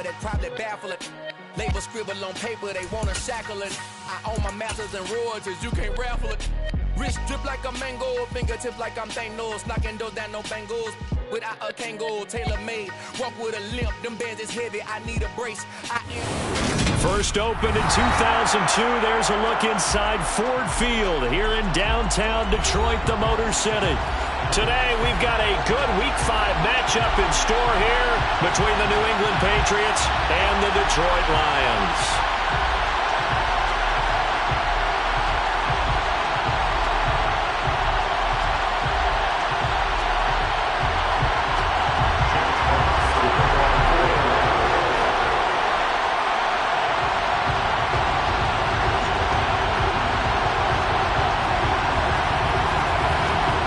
power that probably baffle it. Label scribble on paper, they wanna shackle it. I own my masters and royalties, you can't raffle it. Wrist drip like a mango, fingertip like I'm Thanos. Knocking doors down, no bangles. Without a Kango, tailor-made. Walk with a limp, them bands is heavy, I need a brace. First opened in 2002, there's a look inside Ford Field here in downtown Detroit, the Motor City. Today, we've got a good Week 5 matchup in store here between the New England Patriots and the Detroit Lions.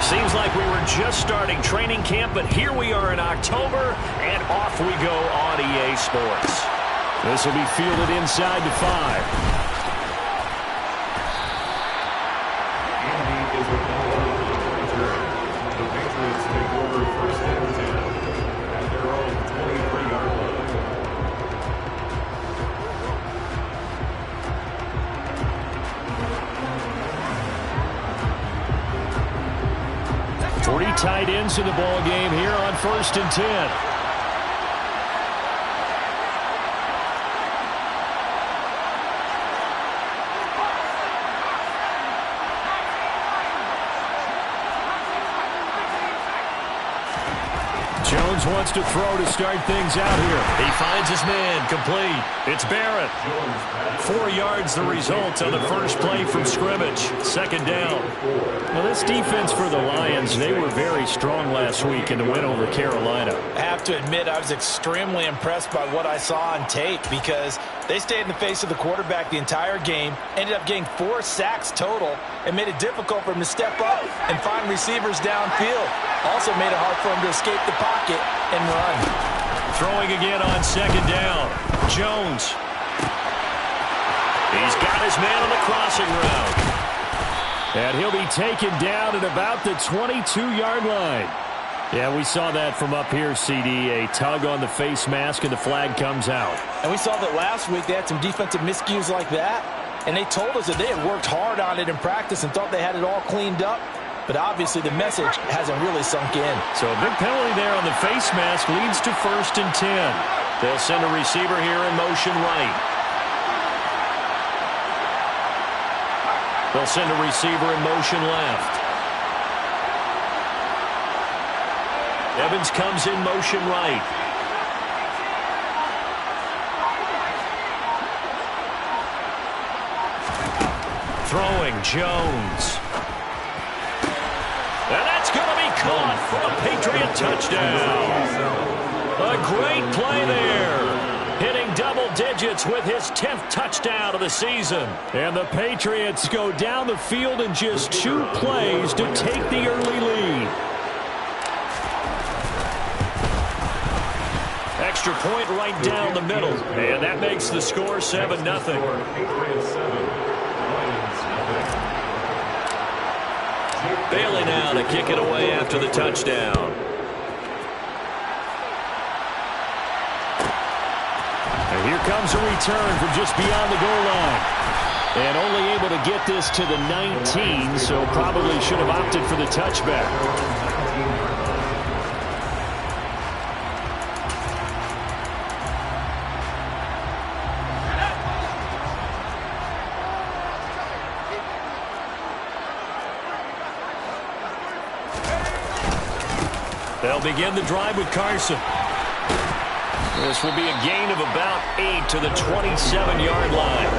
Seems like we were just starting training camp, but here we are in October, and off we go on EA Sports. This will be fielded inside to 5. The Patriots take over first and 10 at their own 23-yard line. 3 tight ends in the ball game here on 1st and 10. Jones wants to throw to start things out here. He finds his man, complete. It's Barrett. 4 yards the result on the first play from scrimmage. 2nd down. Well, this defense for the Lions, they were very strong last week in the win over Carolina. I have to admit, I was extremely impressed by what I saw on tape because they stayed in the face of the quarterback the entire game, ended up getting 4 sacks total, and made it difficult for him to step up and find receivers downfield. Also made it hard for him to escape the pocket and run. Throwing again on 2nd down. Jones. He's got his man on the crossing route. And he'll be taken down at about the 22-yard line. Yeah, we saw that from up here, CD. A tug on the face mask, and the flag comes out. And we saw that last week they had some defensive miscues like that. And they told us that they had worked hard on it in practice and thought they had it all cleaned up. But obviously the message hasn't really sunk in. So a big penalty there on the face mask leads to 1st and 10. They'll send a receiver here in motion right. They'll send a receiver in motion left. Evans comes in motion right. Throwing Jones. And that's going to be caught for a Patriot touchdown. A great play there. Hitting double digits with his 10th touchdown of the season. And the Patriots go down the field in just 2 plays to take the early lead. Extra point right down the middle. And that makes the score 7-0. Bailey now to kick it away after the touchdown. And here comes a return from just beyond the goal line. And only able to get this to the 19, so probably should have opted for the touchback. They'll begin the drive with Carson. This will be a gain of about 8 to the 27-yard line.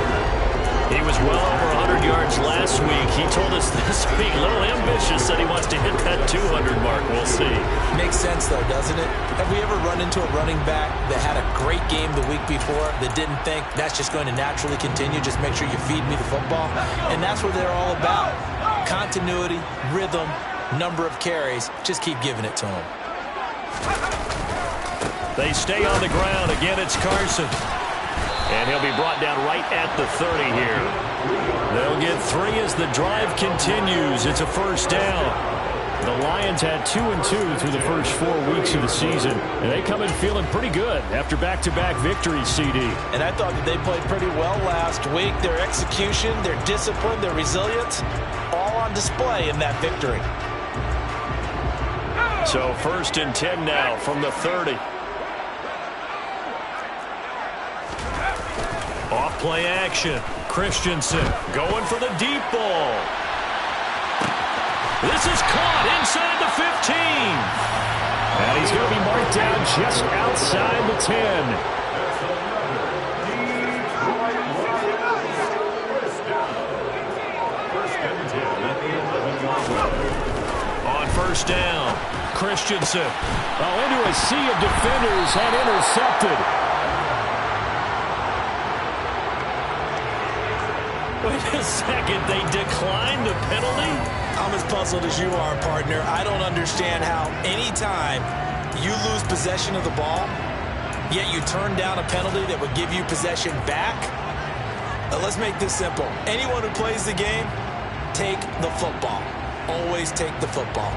He was well over 100 yards last week. He told us this week, a little ambitious, said he wants to hit that 200 mark. We'll see. Makes sense, though, doesn't it? Have we ever run into a running back that had a great game the week before that didn't think that's just going to naturally continue? Just make sure you feed me the football. And that's what they're all about. Continuity, rhythm, number of carries. Just keep giving it to him. They stay on the ground. Again, it's Carson. And he'll be brought down right at the 30 here. They'll get 3 as the drive continues. It's a 1st down. The Lions had 2-2 through the first 4 weeks of the season, and they come in feeling pretty good after back-to-back victories, CD. And I thought that they played pretty well last week. Their execution, their discipline, their resilience, all on display in that victory. So 1st and 10 now from the 30. Off play action. Christensen going for the deep ball. This is caught inside the 15. And he's going to be marked down just outside the 10. On 1st down, Christensen, into a sea of defenders, had intercepted. Wait a second, they declined the penalty? I'm as puzzled as you are, partner. I don't understand how any time you lose possession of the ball, yet you turn down a penalty that would give you possession back. Let's make this simple. Anyone who plays the game, take the football. Always take the football.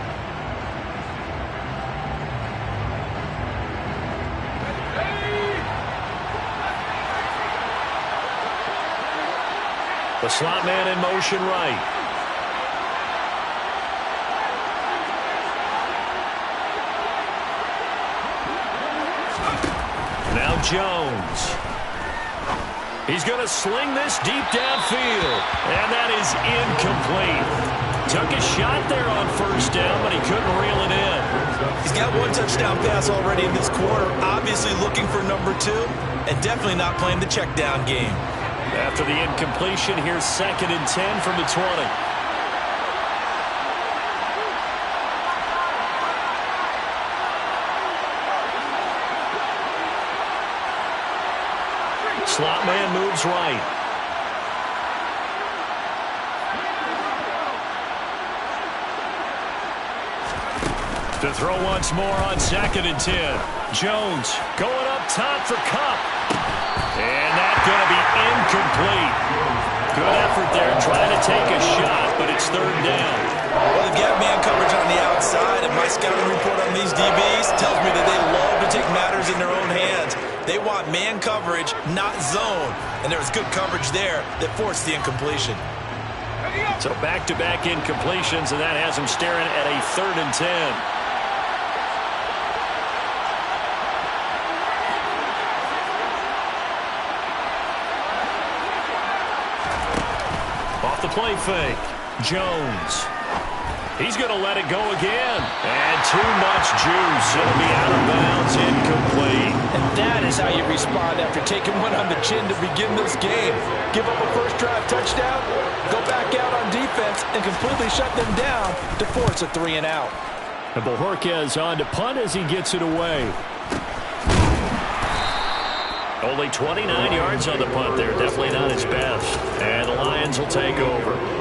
The slot man in motion right. Now Jones. He's going to sling this deep downfield. And that is incomplete. Took a shot there on 1st down, but he couldn't reel it in. He's got 1 touchdown pass already in this quarter. Obviously looking for number 2. And definitely not playing the check down game. After the incompletion, here's 2nd and 10 from the 20. Slot man moves right. To throw once more on 2nd and 10. Jones going up top for Cup. And that's going to be incomplete. Good effort there trying to take a shot, but it's 3rd down. Well, they've got man coverage on the outside, and my scouting report on these DBs tells me that they love to take matters in their own hands. They want man coverage, not zone. And there was good coverage there that forced the incompletion. So back-to-back incompletions, and that has them staring at a 3rd and 10. Off the play fake. Jones. He's going to let it go again. And too much juice. It'll be out of bounds, incomplete. And that is how you respond after taking one on the chin to begin this game. Give up a first drive touchdown, go back out on defense, and completely shut them down to force a 3 and out. And Bojorquez on to punt as he gets it away. Only 29 yards on the punt there. Definitely not his best. And the Lions will take over.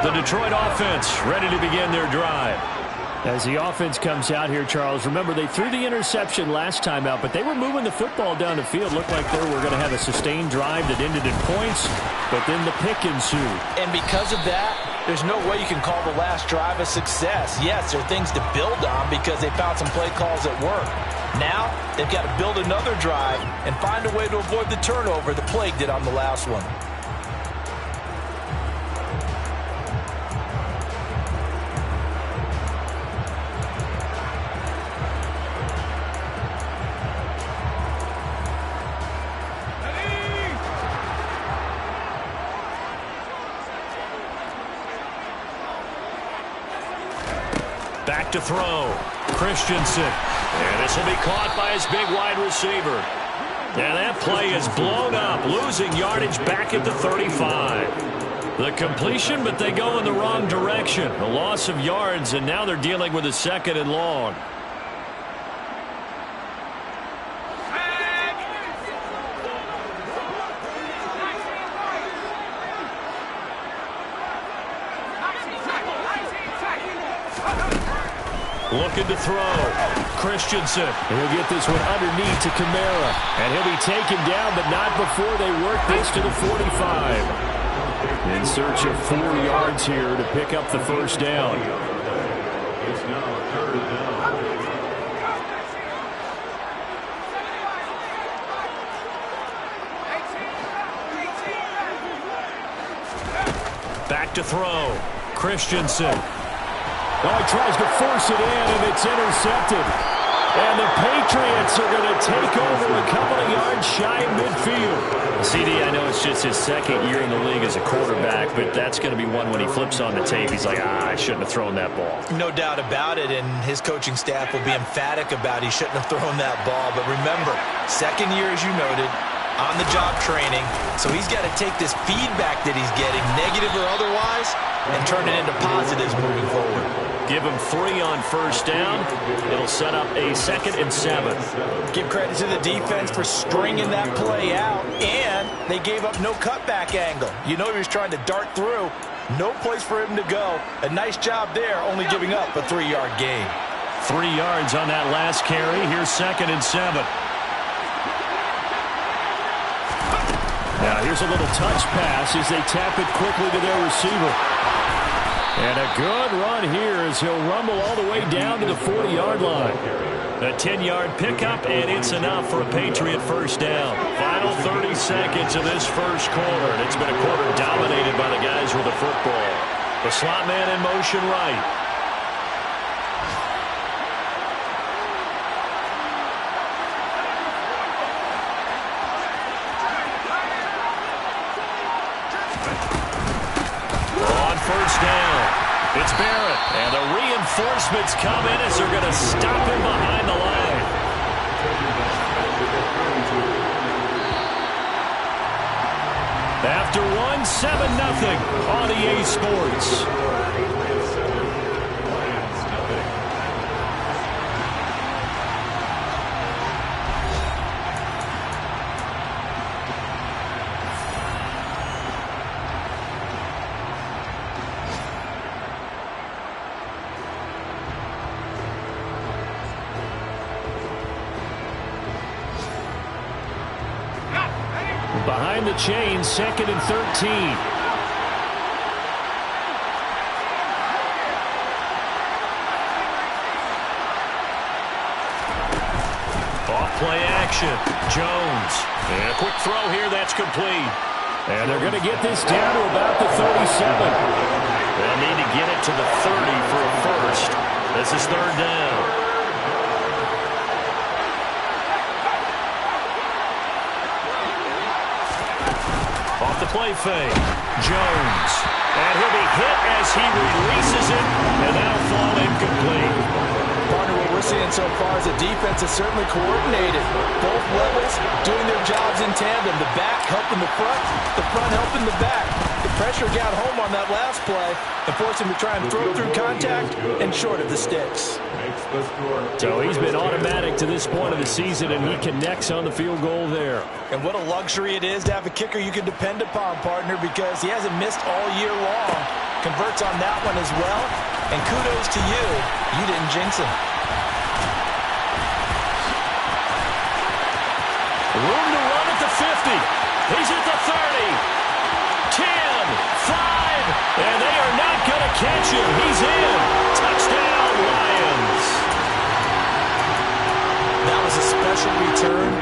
The Detroit offense ready to begin their drive. As the offense comes out here, Charles, remember they threw the interception last time out, but they were moving the football down the field. Looked like they were going to have a sustained drive that ended in points, but then the pick ensued. And because of that, there's no way you can call the last drive a success. Yes, there are things to build on because they found some play calls that work. Now, they've got to build another drive and find a way to avoid the turnover the plague did on the last one. Back to throw. Christensen. And this will be caught by his big wide receiver. And that play is blown up, losing yardage back at the 35. The completion, but they go in the wrong direction. A loss of yards, and now they're dealing with a 2nd and long. Looking to throw. Christensen. He'll get this one underneath to Kamara. And he'll be taken down, but not before they work this to the 45. In search of 4 yards here to pick up the first down. It's now 3rd down. Back to throw. Christensen. Oh, he tries to force it in, and it's intercepted. And the Patriots are going to take over a couple of yards shy of midfield. CD, I know it's just his 2nd year in the league as a quarterback, but that's going to be one when he flips on the tape. He's like, I shouldn't have thrown that ball. No doubt about it, and his coaching staff will be emphatic about he shouldn't have thrown that ball. But remember, 2nd year, as you noted, on-the-job training, so he's got to take this feedback that he's getting, negative or otherwise, and turn it into positives moving forward. Give him 3 on first down. It'll set up a 2nd and 7. Give credit to the defense for stringing that play out, and they gave up no cutback angle. You know he was trying to dart through. No place for him to go. A nice job there, only giving up a 3-yard gain. 3 yards on that last carry. Here's 2nd and 7. Now here's a little touch pass as they tap it quickly to their receiver. And a good run here as he'll rumble all the way down to the 40-yard line. A 10-yard pickup, and it's enough for a Patriot first down. Final 30 seconds of this first quarter, and it's been a quarter dominated by the guys with the football. The slot man in motion right. First down. It's Barrett, and the reinforcements come in as they're going to stop him behind the line. After 7-0 on EA Sports. Behind the chain, 2nd and 13. Off-play action. Jones. And a quick throw here that's complete. And they're going to get this down to about the 37. They'll need to get it to the 30 for a first. This is 3rd down. Off the play fake. Jones. And he'll be hit as he releases it, and that'll fall incomplete. Partner, what we're seeing so far is the defense is certainly coordinated. Both levels doing their jobs in tandem. The back helping the front helping the back. The pressure got home on that last play and forced him to try and throw through contact and short of the sticks. So he's been automatic to this point of the season, and he connects on the field goal there. And what a luxury it is to have a kicker you can depend upon, partner, because he hasn't missed all year long. Converts on that one as well. And kudos to you. You didn't jinx him. Room to run at the 50. He's at the 30. 10, 5, and they are not going to catch him. He's in. Touchdown, Lions. That was a special return,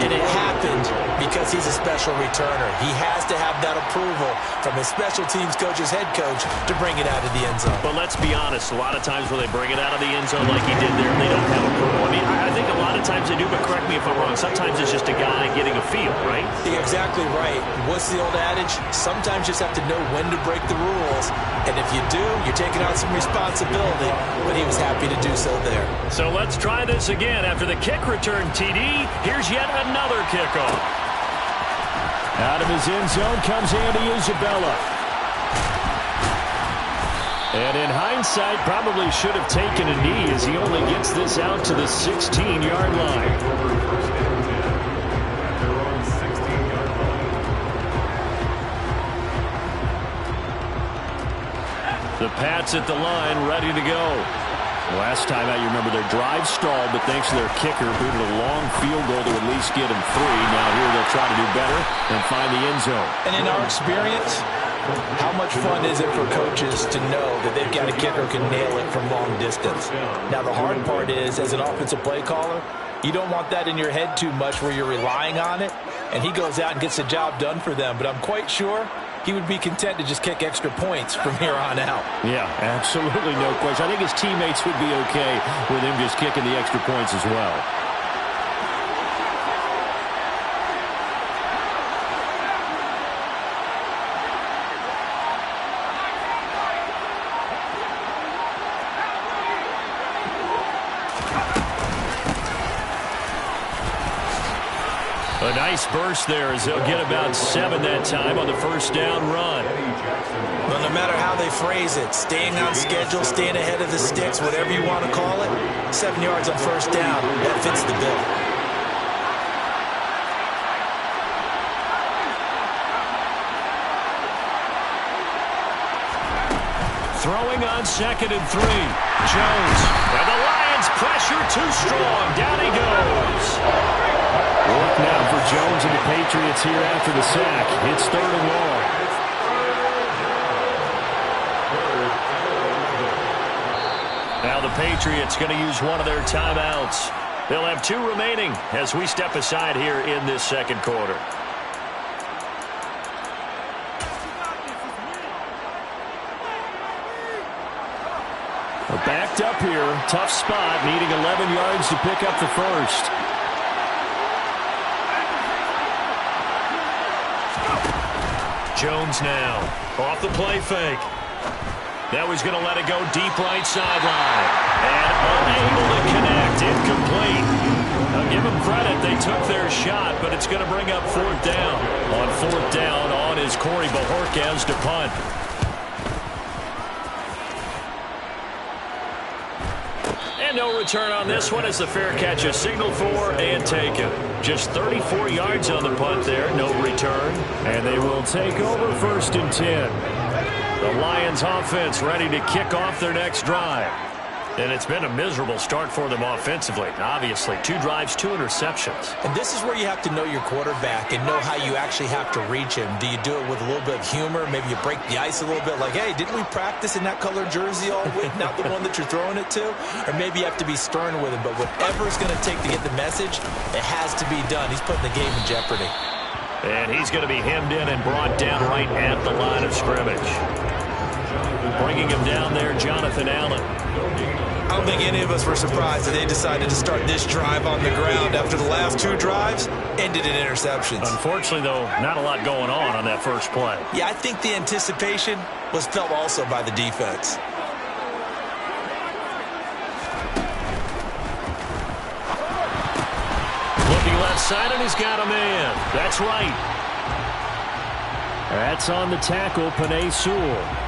and it happened because he's a special returner. He has to have that approval from his special teams coach's head coach to bring it out of the end zone. But let's be honest, a lot of times when they bring it out of the end zone like he did there, they don't have approval. I mean, I think a lot of times they do, but correct me if I'm wrong. Sometimes it's just a guy getting a feel, right? You're exactly right. What's the old adage? Sometimes you just have to know when to break the rules. And if you do, you're taking on some responsibility. But he was happy to do so there. So let's try this again. After the kick return, TD, here's yet another kickoff. Out of his end zone comes Andy Isabella. And in hindsight, probably should have taken a knee as he only gets this out to the 16-yard line. The Pats at the line, ready to go. Last time out, you remember their drive stalled, but thanks to their kicker, booted a long field goal to at least get them 3. Now here they'll try to do better and find the end zone. And in our experience, how much fun is it for coaches to know that they've got a kicker who can nail it from long distance? Now the hard part is, as an offensive play caller, you don't want that in your head too much where you're relying on it, and he goes out and gets the job done for them. But I'm quite sure he would be content to just kick extra points from here on out. Yeah, absolutely no question. I think his teammates would be okay with him just kicking the extra points as well. A nice burst there as they'll get about 7 that time on the first down run. Well, no matter how they phrase it, staying on schedule, staying ahead of the sticks, whatever you want to call it, 7 yards on first down, that fits the bill. Throwing on 2nd and 3. Jones. And the Lions pressure too strong. Down he goes. Work now for Jones and the Patriots here after the sack. It's 3rd and long. Now the Patriots going to use one of their timeouts. They'll have 2 remaining as we step aside here in this second quarter. We're backed up here. Tough spot, needing 11 yards to pick up the first. Jones now, off the play fake. Now he's going to let it go deep right sideline. And unable to connect, incomplete. Now give them credit, they took their shot, but it's going to bring up 4th down. On 4th down, on is Corey Bajorquez to punt. And no return on this one as the fair catch is signaled for and taken. Just 34 yards on the punt there, no return. And they will take over 1st and 10. The Lions offense ready to kick off their next drive. And it's been a miserable start for them offensively. Obviously, 2 drives, 2 interceptions. And this is where you have to know your quarterback and know how you actually have to reach him. Do you do it with a little bit of humor? Maybe you break the ice a little bit like, hey, didn't we practice in that colored jersey all week, not the one that you're throwing it to? Or maybe you have to be stern with him. But whatever it's going to take to get the message, it has to be done. He's putting the game in jeopardy. And he's going to be hemmed in and brought down right at the line of scrimmage. Bringing him down there, Jonathan Allen. I don't think any of us were surprised that they decided to start this drive on the ground after the last 2 drives ended in interceptions. Unfortunately, though, not a lot going on that first play. Yeah, I think the anticipation was felt also by the defense. Looking left side, and he's got a man. That's right. That's on the tackle, Penei Sewell.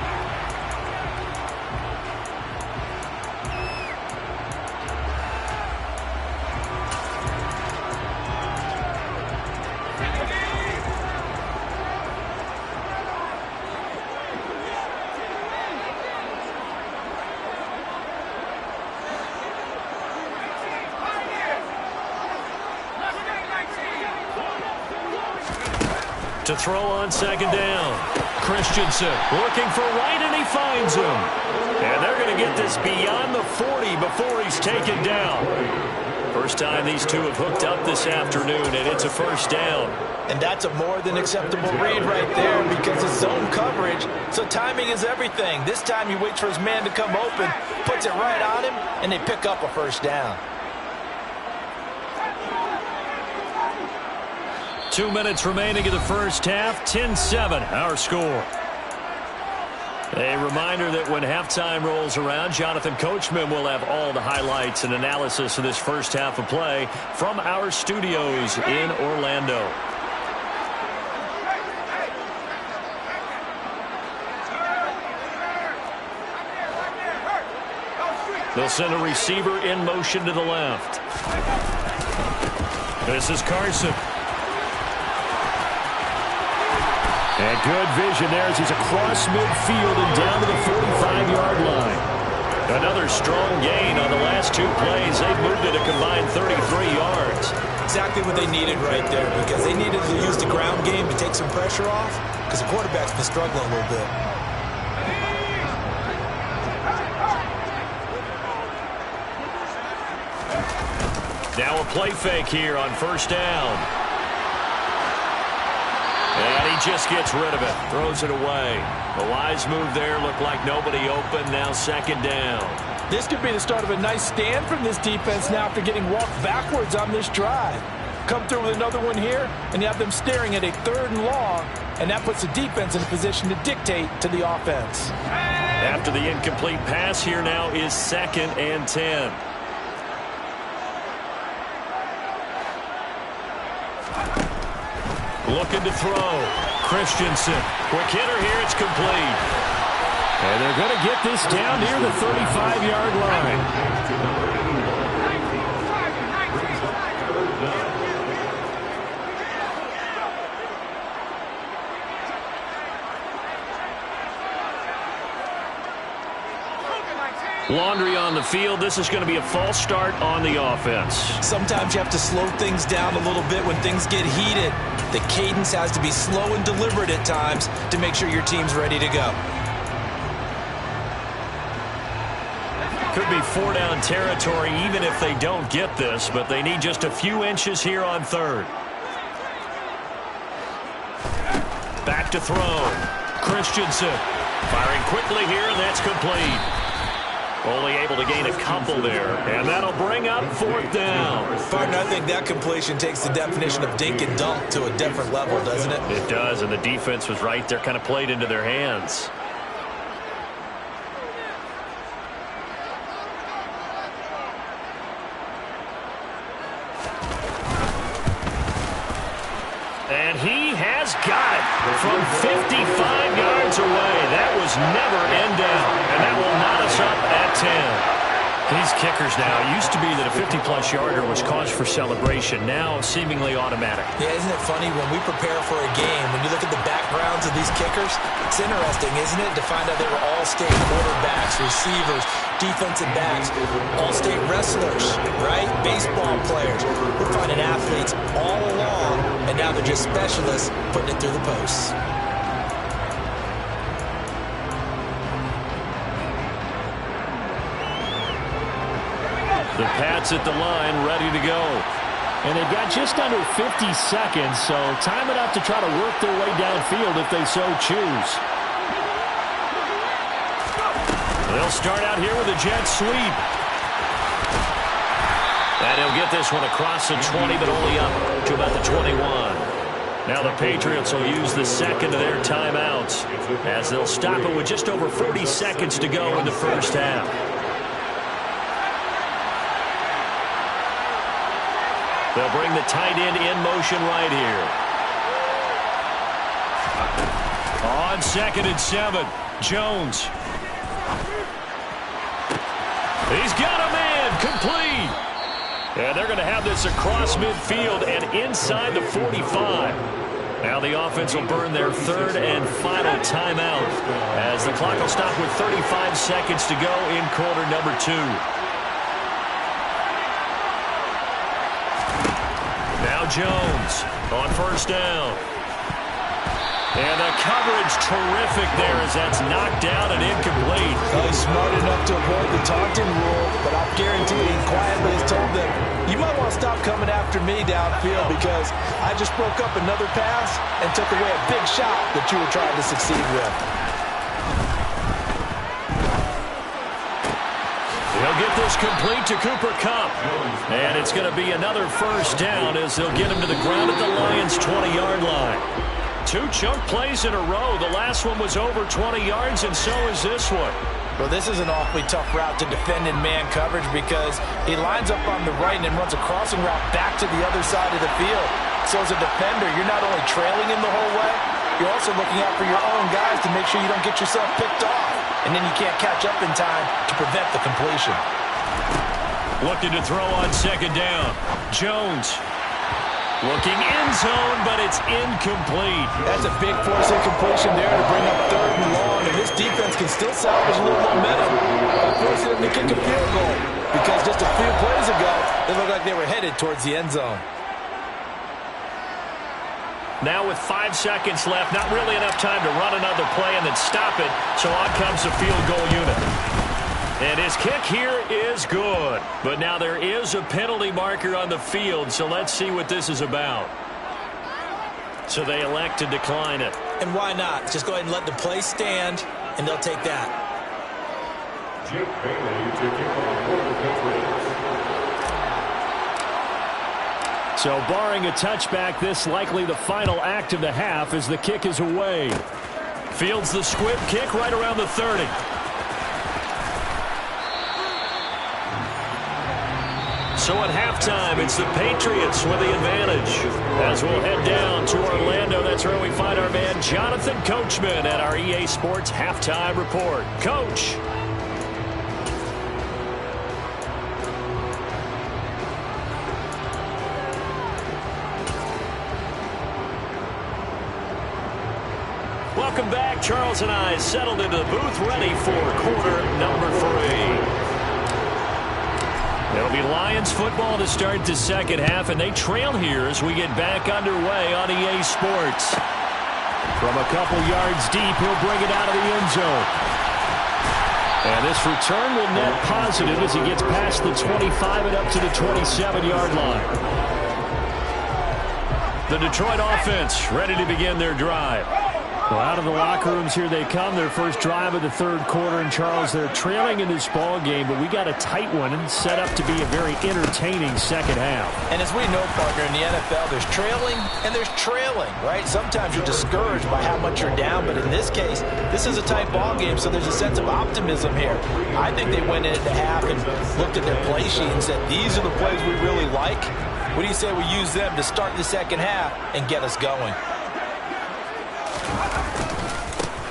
To throw on 2nd down. Christensen looking for Wright, and he finds him. And they're going to get this beyond the 40 before he's taken down. First time these two have hooked up this afternoon, and it's a 1st down. And that's a more than acceptable read right there because it's zone coverage, so timing is everything. This time he waits for his man to come open, puts it right on him, and they pick up a 1st down. 2 minutes remaining in the first half. 10-7, our score. A reminder that when halftime rolls around, Jonathan Coachman will have all the highlights and analysis of this first half of play from our studios in Orlando. They'll send a receiver in motion to the left. This is Carson. And good vision there as he's across midfield and down to the 45-yard line. Another strong gain on the last 2 plays. They've moved it a combined 33 yards. Exactly what they needed right there, because they needed to use the ground game to take some pressure off, because the quarterback's been struggling a little bit. Now a play fake here on first down. And he just gets rid of it. Throws it away. A wise move there. Looked like nobody open. Now second down. This could be the start of a nice stand from this defense now after getting walked backwards on this drive. Come through with another one here, and you have them staring at a 3rd and long, and that puts the defense in a position to dictate to the offense. After the incomplete pass, here now is 2nd and 10. Looking to throw. Christensen. Quick hitter here. It's complete. And they're going to get this down near the 35-yard line. Laundry on the field. This is going to be a false start on the offense. Sometimes you have to slow things down a little bit when things get heated. The cadence has to be slow and deliberate at times to make sure your team's ready to go. Could be 4-down territory even if they don't get this, but they need just a few inches here on 3rd. Back to throw. Christensen firing quickly here, and that's complete. Only able to gain a couple there, and that'll bring up 4th down. Partner, I think that completion takes the definition of dink and dunk to a different level, doesn't it? It does, and the defense was right there, kind of played into their hands. And he has got it from 55 yards away. That was never in down, and that will knot us up at 10. These kickers now, it used to be that a 50-plus yarder was cause for celebration. Now, seemingly automatic. Yeah, isn't it funny when we prepare for a game, when you look at the backgrounds of these kickers, it's interesting, isn't it, to find out they were all-state quarterbacks, receivers, defensive backs, all-state wrestlers, right? Baseball players. We're finding athletes all along, and now they're just specialists putting it through the posts. The Pats at the line, ready to go. And they've got just under 50 seconds, so time enough to try to work their way downfield if they so choose. They'll start out here with a jet sweep. And he'll get this one across the 20, but only up to about the 21. Now the Patriots will use the second of their timeouts as they'll stop it with just over 40 seconds to go in the first half. They'll bring the tight end in motion right here. On 2nd and 7, Jones. He's got a man, complete. And they're going to have this across midfield and inside the 45. Now the offense will burn their 3rd and final timeout as the clock will stop with 35 seconds to go in quarter number 2. Now Jones on first down. And the coverage terrific there as that's knocked down and incomplete. Well, he's smart enough to avoid the taunting rule, but I guarantee he quietly has told them, you might want to stop coming after me downfield because I just broke up another pass and took away a big shot that you were trying to succeed with. They'll get this complete to Cooper Kupp. And it's going to be another first down as they'll get him to the ground at the Lions' 20-yard line. 2 chunk plays in a row. The last one was over 20 yards, and so is this one. Well, this is an awfully tough route to defend in man coverage because he lines up on the right and then runs a crossing route back to the other side of the field. So as a defender, you're not only trailing him the whole way, you're also looking out for your own guys to make sure you don't get yourself picked off. And then you can't catch up in time to prevent the completion. Looking to throw on 2nd down. Jones. Looking end zone, but it's incomplete. That's a big force incompletion there to bring up 3rd and long. And this defense can still salvage a little momentum by forcing them to kick a field goal, because just a few plays ago, it looked like they were headed towards the end zone. Now with 5 seconds left, not really enough time to run another play and then stop it, so on comes the field goal unit. And his kick here is good. But now there is a penalty marker on the field, so let's see what this is about. So they elect to decline it. And why not? Just go ahead and let the play stand, and they'll take that. Jim Bailey to kick off for the Patriots. So barring a touchback, this likely the final act of the half as the kick is away. Fields the squib kick right around the 30. So at halftime, it's the Patriots with the advantage. As we'll head down to Orlando, that's where we find our man Jonathan Coachman at our EA Sports Halftime Report. Coach. Welcome back. Charles and I settled into the booth, ready for quarter number 3. It'll be Lions football to start the second half, and they trail here as we get back underway on EA Sports. From a couple yards deep, he'll bring it out of the end zone. And this return will net positive as he gets past the 25 and up to the 27-yard line. The Detroit offense ready to begin their drive. Well, out of the locker rooms here they come, their first drive of the third quarter. And, Charles, they're trailing in this ball game, but we got a tight one and set up to be a very entertaining second half. And as we know, partner, in the NFL, there's trailing and there's trailing, right? Sometimes you're discouraged by how much you're down, but in this case, this is a tight ball game, so there's a sense of optimism here. I think they went into half and looked at their play sheet and said, these are the plays we really like. What do you say we use them to start the second half and get us going?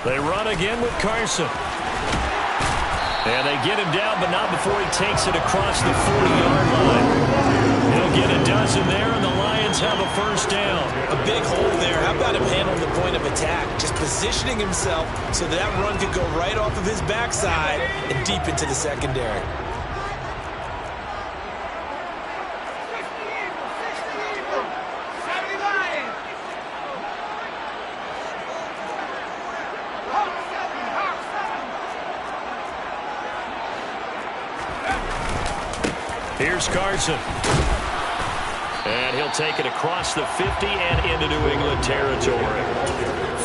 They run again with Carson. And they get him down, but not before he takes it across the 40-yard line. He'll get a dozen there, and the Lions have a first down. A big hole there. How about him handling the point of attack? Just positioning himself so that run could go right off of his backside and deep into the secondary. Here's Carson. And he'll take it across the 50 and into New England territory.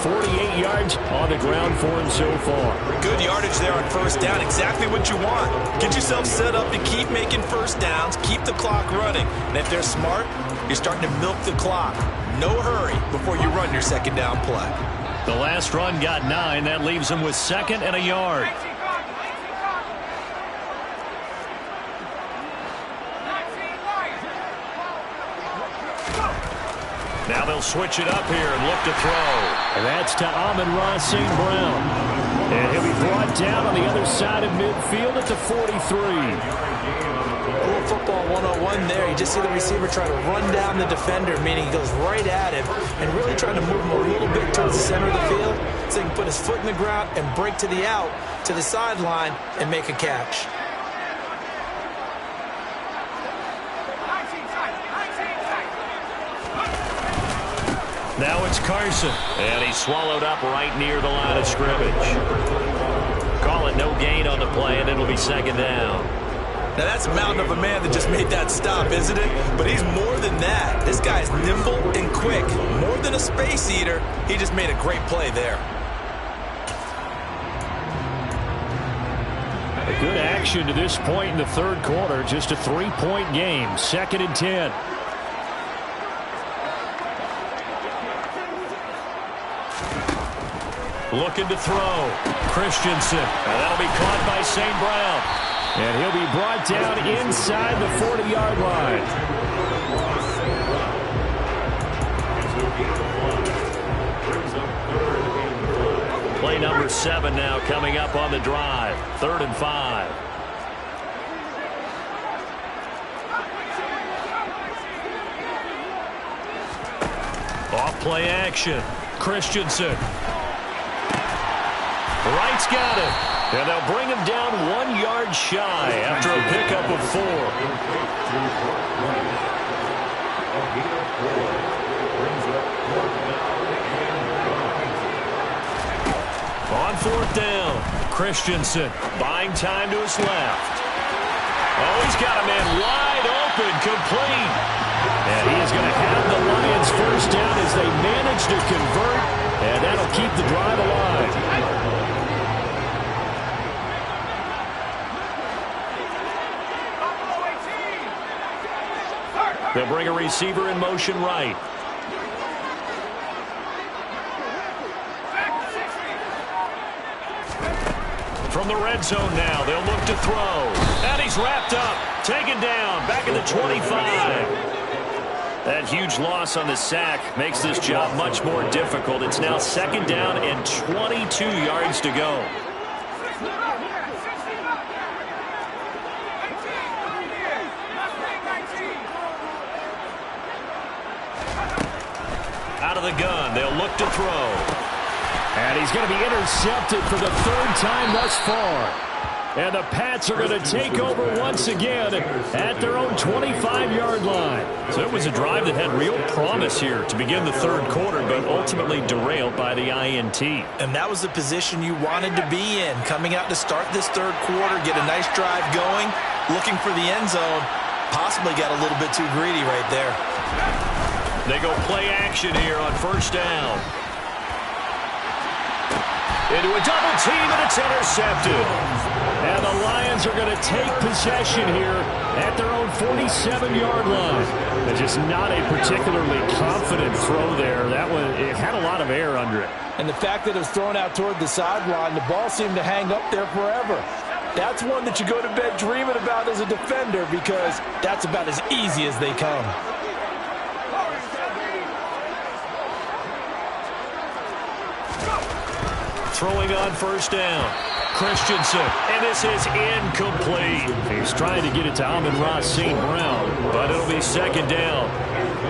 48 yards on the ground for him so far. Good yardage there on first down. Exactly what you want. Get yourself set up to keep making first downs, keep the clock running. And if they're smart, you're starting to milk the clock. No hurry before you run your second down play. The last run got 9. That leaves him with 2nd and a yard. Now they'll switch it up here and look to throw. And that's to Amon-Ra St. Brown. And he'll be brought down on the other side of midfield at the 43. Little football 101 there. You just see the receiver try to run down the defender, meaning he goes right at him and really trying to move him a little bit towards the center of the field so he can put his foot in the ground and break to the out, to the sideline, and make a catch. Now it's Carson, and he's swallowed up right near the line of scrimmage. Call it no gain on the play, and it'll be second down. Now that's a mountain of a man that just made that stop, isn't it? But he's more than that. This guy's nimble and quick. More than a space eater, he just made a great play there. A good action to this point in the third quarter. Just a 3-point game. 2nd and 10. Looking to throw. Christensen. And that'll be caught by St. Brown. And he'll be brought down inside the 40-yard line. Play number 7 now coming up on the drive. 3rd and 5. Off play action. Christensen. Wright's got it. And they'll bring him down 1 yard shy after a pickup of 4. On 4th down, Christensen buying time to his left. Oh, he's got a man wide open, complete. And he is going to have the Lions first down as they manage to convert, and that'll keep the drive alive. They'll bring a receiver in motion right. From the red zone now, they'll look to throw. And he's wrapped up, taken down, back at the 25. That huge loss on the sack makes this job much more difficult. It's now 2nd down and 22 yards to go. Out of the gun, they'll look to throw. And he's going to be intercepted for the 3rd time thus far. And the Pats are going to take over once again at their own 25-yard line. So it was a drive that had real promise here to begin the 3rd quarter, but ultimately derailed by the INT. And that was the position you wanted to be in, coming out to start this 3rd quarter, get a nice drive going, looking for the end zone. Possibly got a little bit too greedy right there. They go play action here on 1st down. Into a double team, and it's intercepted. And the Lions are going to take possession here at their own 47-yard line. It's just not a particularly confident throw there. That one, it had a lot of air under it. And the fact that it was thrown out toward the sideline, the ball seemed to hang up there forever. That's one that you go to bed dreaming about as a defender, because that's about as easy as they come. Throwing on 1st down. Christensen, and this is incomplete. He's trying to get it to Amon-Ra St. Brown, but it'll be 2nd down.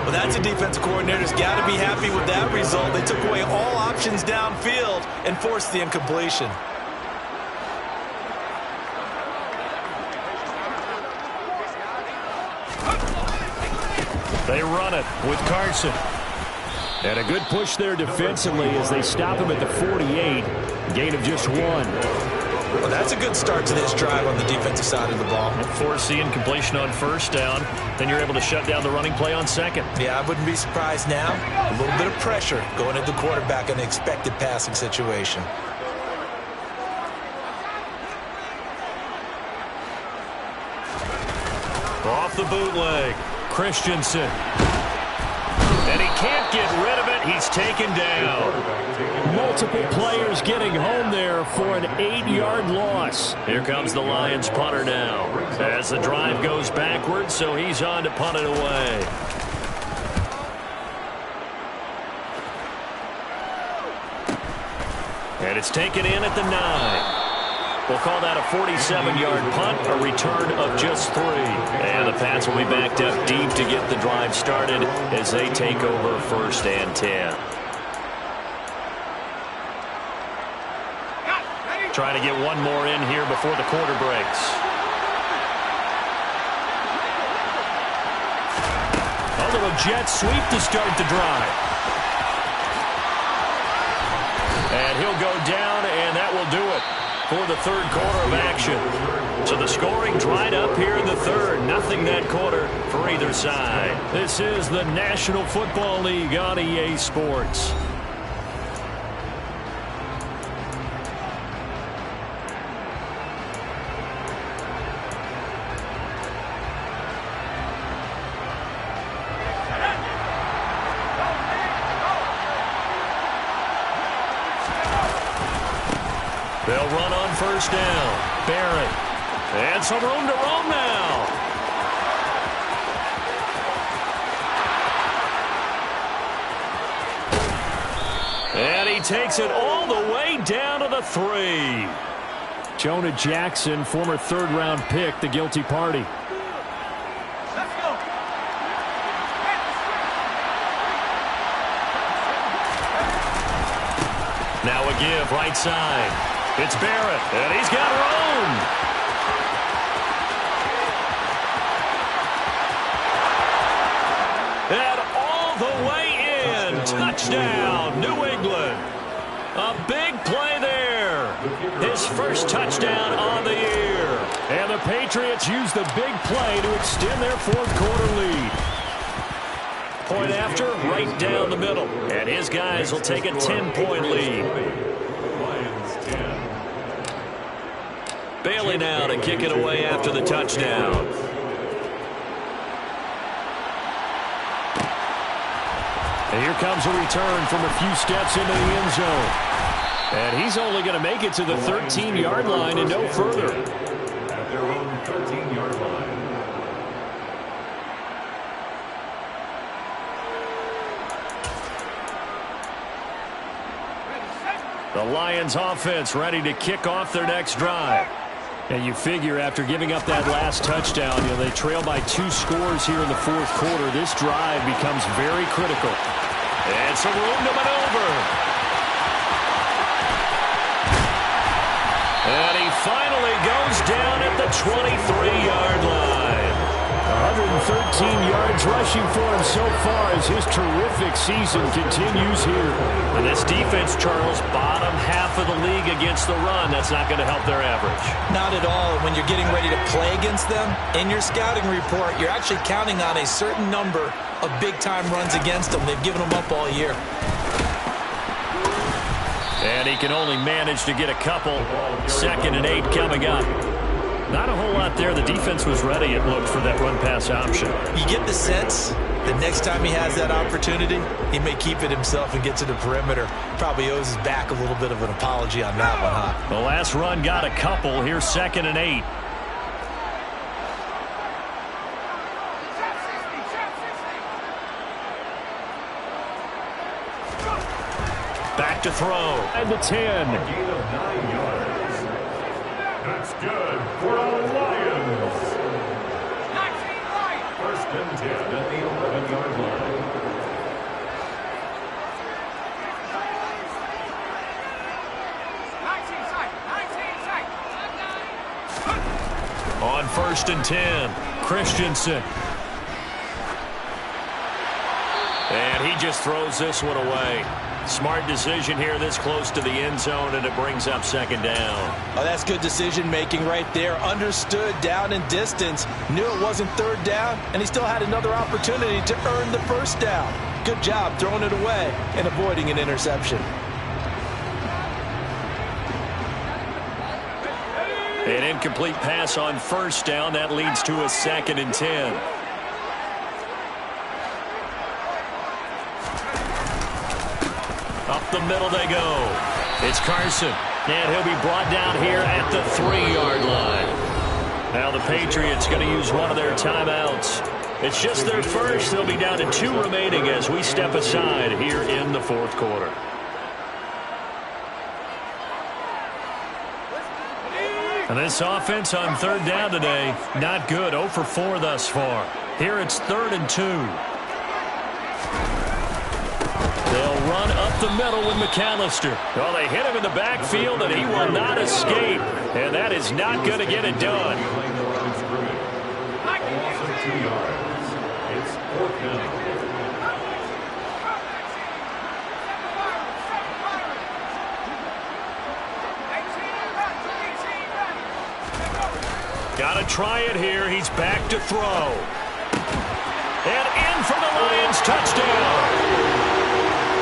Well, that's a defensive coordinator's got to be happy with that result. They took away all options downfield and forced the incompletion. They run it with Carson. And a good push there defensively as they stop him at the 48. Gain of just 1. Well, that's a good start to this drive on the defensive side of the ball. Force the incompletion on 1st down. Then you're able to shut down the running play on 2nd. Yeah, I wouldn't be surprised now. A little bit of pressure going at the quarterback in an expected passing situation. Off the bootleg. Christensen. And he can't get rid of it. He's taken down. Multiple players getting home there for an 8-yard loss. Here comes the Lions punter now. As the drive goes backwards, so he's on to punt it away. And it's taken in at the 9. We'll call that a 47-yard punt, a return of just 3. And the Pats will be backed up deep to get the drive started as they take over 1st and 10. Trying to get one more in here before the quarter breaks. A little jet sweep to start the drive. And he'll go down, and that will do it for the 3rd quarter of action. So the scoring dried up here in the 3rd. Nothing that quarter for either side. This is the National Football League on EA Sports. They'll run on 1st down. Barrett. And some room to roam now. And he takes it all the way down to the 3. Jonah Jackson, former 3rd-round pick, the guilty party. Now a give right side. It's Barrett, and he's got room. And all the way in. Touchdown, New England. A big play there. His first touchdown on the year. And the Patriots use the big play to extend their fourth quarter lead. Point after, right down the middle. And his guys will take a 10-point lead. Lions 10. Bailey now to kick it away after the touchdown. And here comes a return from a few steps into the end zone. And he's only going to make it to the 13-yard line and no further. At their own 13-yard line. The Lions offense ready to kick off their next drive. And you figure after giving up that last touchdown, they trail by 2 scores here in the fourth quarter. This drive becomes very critical. And some room to maneuver. And he finally goes down at the 23-yard line. 113 yards rushing for him so far as his terrific season continues here. And this defense, Charles, bottom half of the league against the run. That's not going to help their average. Not at all. When you're getting ready to play against them, in your scouting report, you're actually counting on a certain number of big-time runs against them. They've given them up all year. And he can only manage to get a couple. 2nd and 8 coming up. Not a whole lot there. The defense was ready, it looked, for that run-pass option. You get the sense that next time he has that opportunity, he may keep it himself and get to the perimeter. Probably owes his back a little bit of an apology on that one, huh? The last run got a couple. Here's 2nd and 8. Back to throw. And the 10. A gain of 9 yards. That's good for the Lions. 1st and 10 at the 11-yard line. On 1st and 10, Christensen. And he just throws this one away. Smart decision here this close to the end zone, and it brings up 2nd down. Oh, that's good decision-making right there. Understood down and distance. Knew it wasn't 3rd down, and he still had another opportunity to earn the 1st down. Good job throwing it away and avoiding an interception. An incomplete pass on 1st down. That leads to a 2nd and 10. Up the middle they go. It's Carson. And he'll be brought down here at the 3-yard line. Now the Patriots going to use one of their timeouts. It's just their first. They'll be down to 2 remaining as we step aside here in the fourth quarter. And this offense on 3rd down today, not good. 0 for 4 thus far. Here it's 3rd and 2. They'll run up the middle with McAllister. Well, they hit him in the backfield, and he will not escape. And that is not going to get it done. Loss of 2 yards. It's 4th down. Got to try it here. He's back to throw. And in for the Lions touchdown.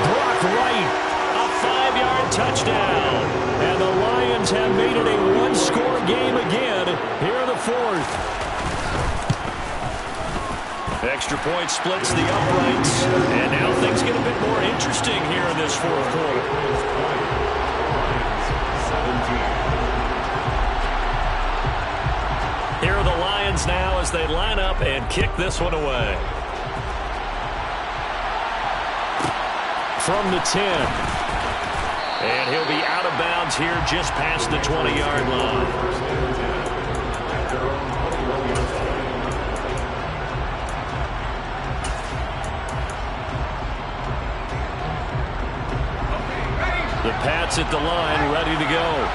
Brock Wright, a 5-yard touchdown. And the Lions have made it a 1-score game again here in the 4th. Extra point splits the uprights. And now things get a bit more interesting here in this 4th quarter. Here are the Lions now as they line up and kick this one away. From the 10. And he'll be out of bounds here just past the 20-yard line. The Pats at the line, ready to go.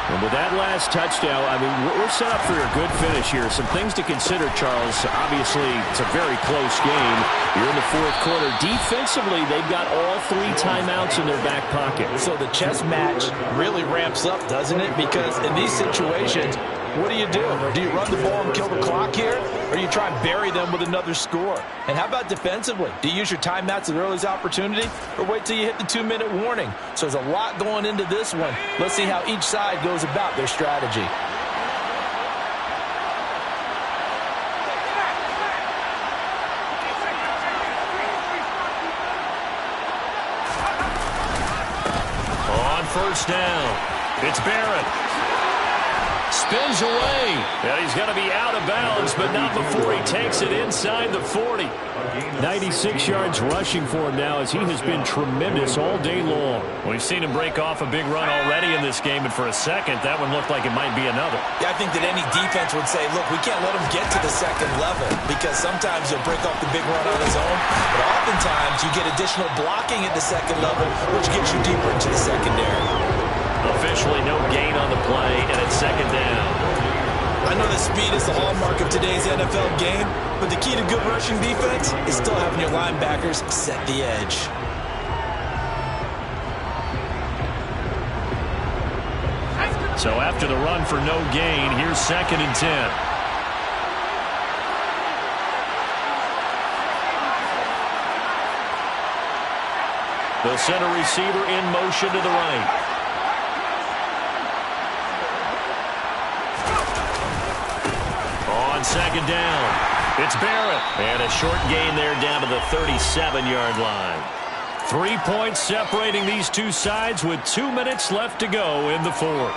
And with that last touchdown, I mean, we're set up for a good finish here. Some things to consider, Charles. Obviously, it's a very close game. You're in the fourth quarter. Defensively, they've got all 3 timeouts in their back pocket. So the chess match really ramps up, doesn't it? Because in these situations, what do? Do you run the ball and kill the clock here? Or do you try and bury them with another score? And how about defensively? Do you use your timeouts at the earliest opportunity? Or wait till you hit the 2-minute warning? So there's a lot going into this one. Let's see how each side goes about their strategy. On first down, it's Barrett. Spins away. And he's going to be out of bounds, but not before he takes it inside the 40. 96 yards rushing for him now as he has been tremendous all day long. We've seen him break off a big run already in this game, and for a second, that one looked like it might be another. Yeah, I think that any defense would say, look, we can't let him get to the second level because sometimes he'll break off the big run on his own, but oftentimes you get additional blocking at the second level, which gets you deeper into the secondary. Officially no gain on the play, and it's second down. I know that speed is the hallmark of today's NFL game, but the key to good rushing defense is still having your linebackers set the edge. So after the run for no gain, here's second and 10. The center receiver in motion to the right. On second down, it's Barrett. And a short gain there down to the 37-yard line. 3 points separating these two sides with 2 minutes left to go in the fourth.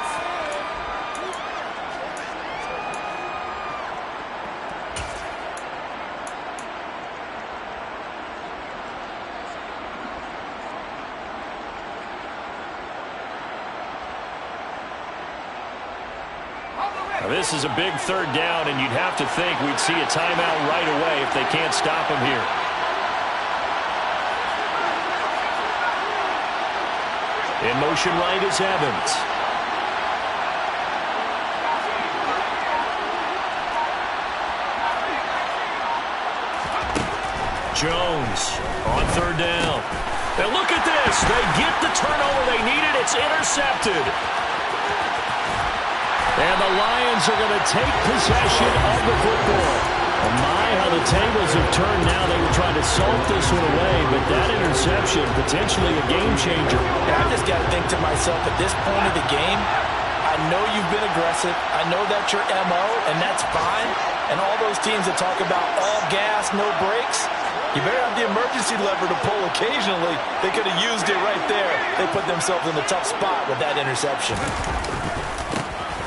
This is a big third down, and you'd have to think we'd see a timeout right away if they can't stop him here. In motion right is Evans. Jones on third down. And look at this. They get the turnover they needed. It's intercepted. And the Lions are going to take possession of the football. Oh my, how the tables have turned now. They were trying to salt this one away, but that interception, potentially a game changer. And I just got to think to myself, at this point of the game, I know you've been aggressive. I know that's your MO, and that's fine. And all those teams that talk about all gas, no brakes, you better have the emergency lever to pull occasionally. They could have used it right there. They put themselves in a tough spot with that interception.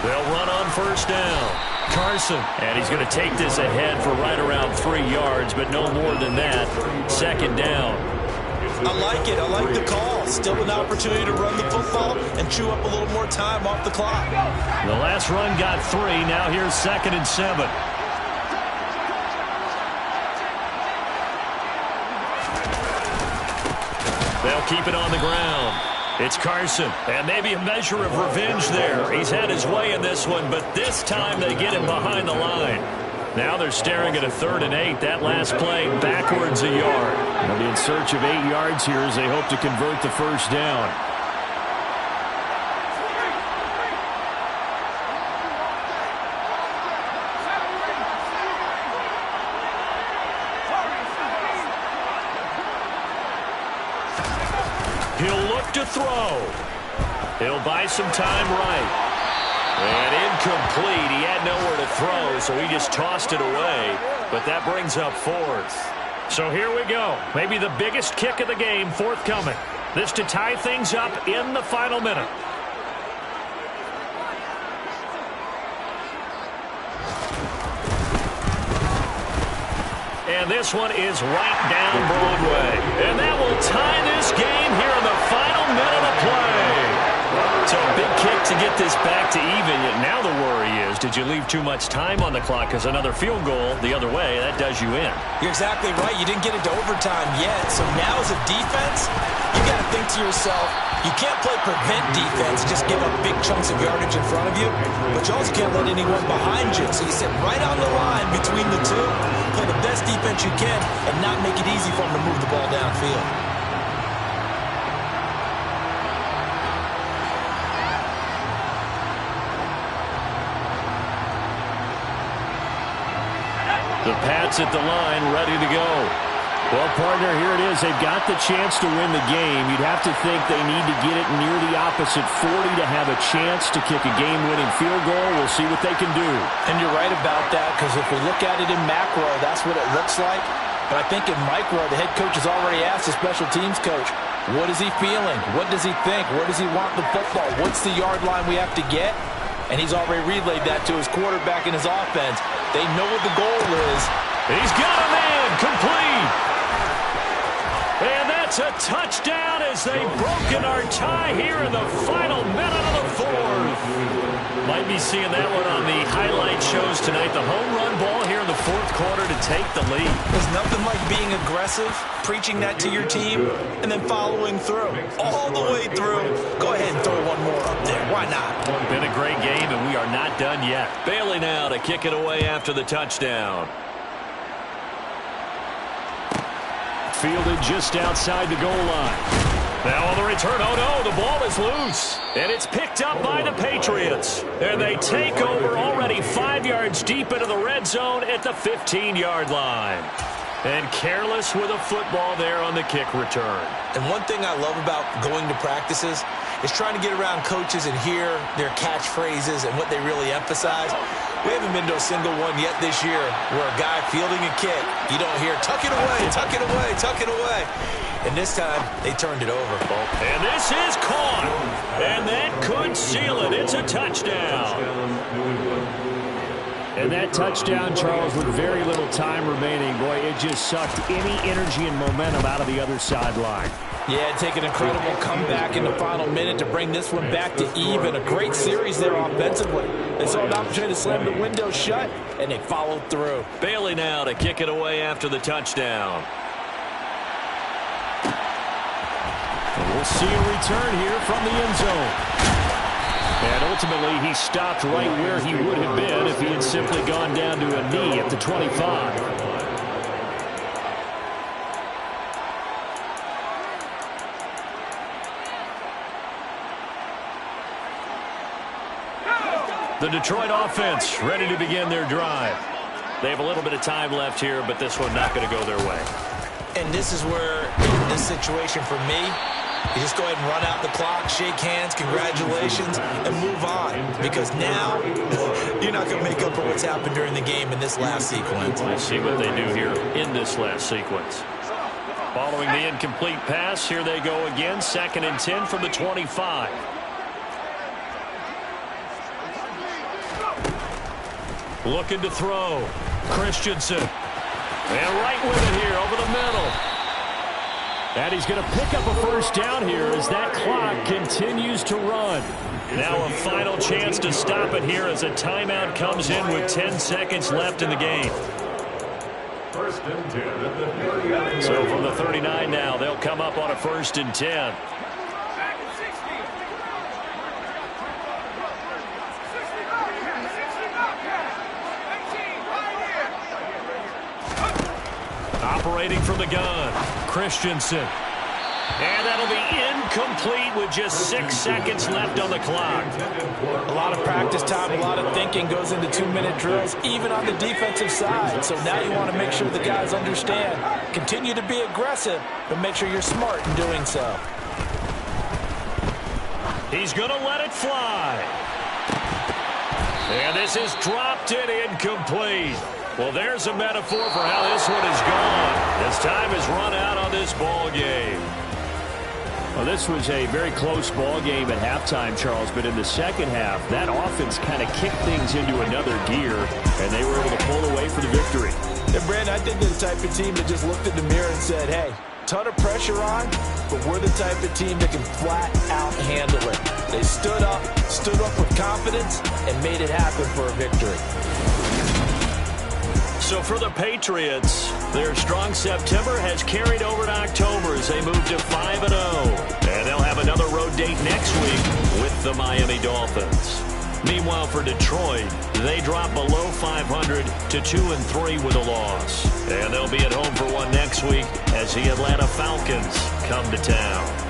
They'll run on first down. Carson. And he's going to take this ahead for right around 3 yards, but no more than that. Second down. I like it. I like the call. Still an opportunity to run the football and chew up a little more time off the clock. The last run got 3. Now here's second and 7. They'll keep it on the ground. It's Carson, and maybe a measure of revenge there. He's had his way in this one, but this time they get him behind the line. Now they're staring at a 3rd and 8. That last play backwards a yard. They'll be in search of 8 yards here as they hope to convert the first down. He'll look to throw. He'll buy some time right. And incomplete. He had nowhere to throw, so he just tossed it away. But that brings up 4th. So here we go. Maybe the biggest kick of the game forthcoming. This to tie things up in the final minute. And this one is right down Broadway. And that will tie this game here in the final minute of play. To big kick to get this back to even. Now the worry is, did you leave too much time on the clock? Because another field goal the other way, that does you in. You're exactly right. You didn't get into overtime yet. So now as a defense, you got to think to yourself, you can't play prevent defense, just give up big chunks of yardage in front of you, but you also can't let anyone behind you. So you sit right on the line between the two, play the best defense you can, and not make it easy for them to move the ball downfield. The Pats at the line, ready to go. Well, partner, here it is. They've got the chance to win the game. You'd have to think they need to get it near the opposite 40 to have a chance to kick a game-winning field goal. We'll see what they can do. And you're right about that, because if we look at it in macro, that's what it looks like. But I think in micro, the head coach has already asked the special teams coach, what is he feeling? What does he think? Where does he want the football? What's the yard line we have to get? And he's already relayed that to his quarterback and his offense. They know what the goal is. He's got a man complete. And that's a touchdown as they've broken our tie here in the final minute of the fourth. Might be seeing that one on the highlight shows tonight. The home run ball here in the fourth quarter to take the lead. There's nothing like being aggressive, preaching that to your team, and then following through. All the way through. Go ahead and throw one more up there. Why not? Been a great game, and we are not done yet. Bailey now to kick it away after the touchdown. Fielded just outside the goal line. Now on the return, oh no, the ball is loose. And it's picked up by the Patriots. And they take over already 5 yards deep into the red zone at the 15-yard line. And careless with a football there on the kick return. And one thing I love about going to practices is trying to get around coaches and hear their catchphrases and what they really emphasize. We haven't been to a single one yet this year where a guy fielding a kick, you don't hear, tuck it away, tuck it away, tuck it away. And this time, they turned it over. And this is caught. And that could seal it. It's a touchdown. And that touchdown, Charles, with very little time remaining, boy, it just sucked any energy and momentum out of the other sideline. Yeah, take an incredible comeback in the final minute to bring this one back to even. A great series there offensively. They saw an opportunity to slam the window shut, and they followed through. Bailey now to kick it away after the touchdown. And we'll see a return here from the end zone. And ultimately, he stopped right where he would have been if he had simply gone down to a knee at the 25. The Detroit offense ready to begin their drive. They have a little bit of time left here, but this one not going to go their way. And this is where, in this situation for me, you just go ahead and run out the clock, shake hands, congratulations, and move on. Because now, you're not going to make up for what's happened during the game in this last sequence. We'll see what they do here in this last sequence. Following the incomplete pass, here they go again. 2nd and 10 from the 25. Looking to throw. Christensen. And right with it here over the middle. And he's going to pick up a first down here as that clock continues to run. Now a final chance to stop it here as a timeout comes in with 10 seconds left in the game. 1st and 10 at the 39. So from the 39 now, they'll come up on a 1st and 10. Operating from the gun, Christensen. And that'll be incomplete with just 6 seconds left on the clock. A lot of practice time, a lot of thinking goes into 2-minute drills, even on the defensive side. So now you want to make sure the guys understand. Continue to be aggressive, but make sure you're smart in doing so. He's going to let it fly. And this is dropped in incomplete. Well, there's a metaphor for how this one is gone. As time has run out on this ball game. Well, this was a very close ball game at halftime, Charles, but in the second half, that offense kind of kicked things into another gear, and they were able to pull away for the victory. And, Brandon, I think they're the type of team that just looked in the mirror and said, hey, ton of pressure on, but we're the type of team that can flat out handle it. They stood up with confidence, and made it happen for a victory. So for the Patriots, their strong September has carried over to October as they move to 5-0. And they'll have another road date next week with the Miami Dolphins. Meanwhile, for Detroit, they drop below 500 to 2-3 with a loss. And they'll be at home for one next week as the Atlanta Falcons come to town.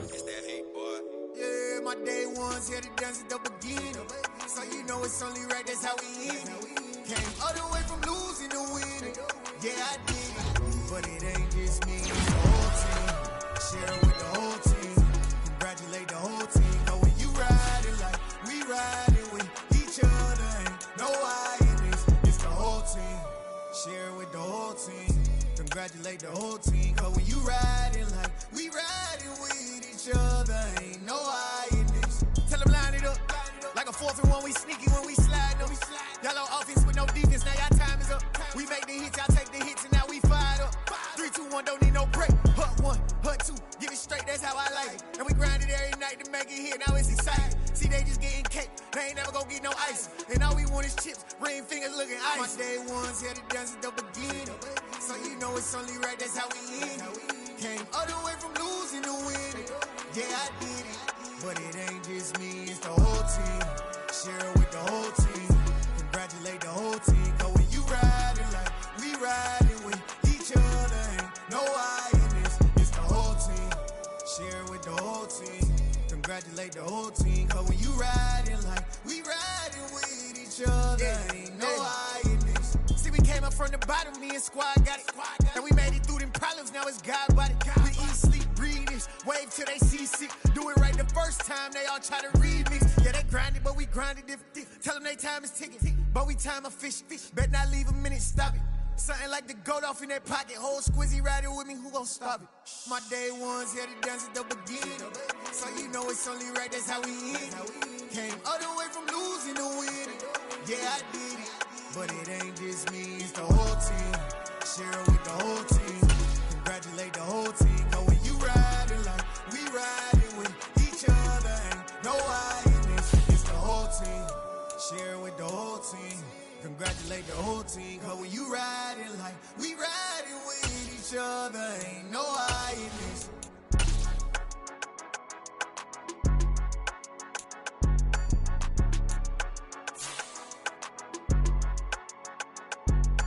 It's that hate, boy. Yeah, my day ones here to dance at the beginning. So you know it's only right, that's how we end it. Came all the way from losing to winning. Yeah, I did it. But it ain't just me, it's the whole team. Share it with the whole team. Congratulate the whole team. Cause when you riding like we riding with each other, ain't no I in this. It's the whole team. Share it with the whole team. Congratulate the whole team. Cause when you riding like we riding with each other, ain't no I in this. Tell them line it up. Like a 4th and 1, we sneaky when we slide them. Y'all on offense with no defense, now y'all time is up. We make the hits, y'all take the hits, and now we fired up. 3, 2, 1, don't need no break. Hut 1, hut 2, get it straight, that's how I like it. And we grind it every night to make it hit, now it's exciting. See, they just getting cake, they ain't never gonna get no ice. And all we want is chips, ring fingers looking ice. My day ones here to dance at the beginning. So you know it's only right, that's how we end it. Came all the way from losing to winning. Yeah, I did it. But it ain't just me, it's the whole team. Share it with the whole team. Congratulate the whole team. Cause when you riding like we riding with each other, ain't no I in this. It's the whole team. Share it with the whole team. Congratulate the whole team. Cause when you riding like we riding with each other, ain't no I in this. See, we came up from the bottom, me and squad got it. And we made it through them problems, now it's God body. We eat, sleep, breathe this, wave till they see sick. Do it right the first time, they all try to remix. Yeah, they grinded, but we grinded different. Tell them they time is ticking, but we time a fish. Bet not leave a minute, stop it. Something like the Gotw in that pocket. Whole squizzy riding with me, who gon' stop it? My day ones here to dance at the beginning. So you know it's only right, that's how we end it. Came all the way from losing to winning. Yeah, I did it. But it ain't just me, it's the whole team. Share it with the whole team. Congratulate the whole team. Cause when you riding like we riding with each other, ain't no I in this. It's the whole team. Share it with the whole team. Congratulate the whole team. Cause when you riding like we riding with each other, ain't no I in this.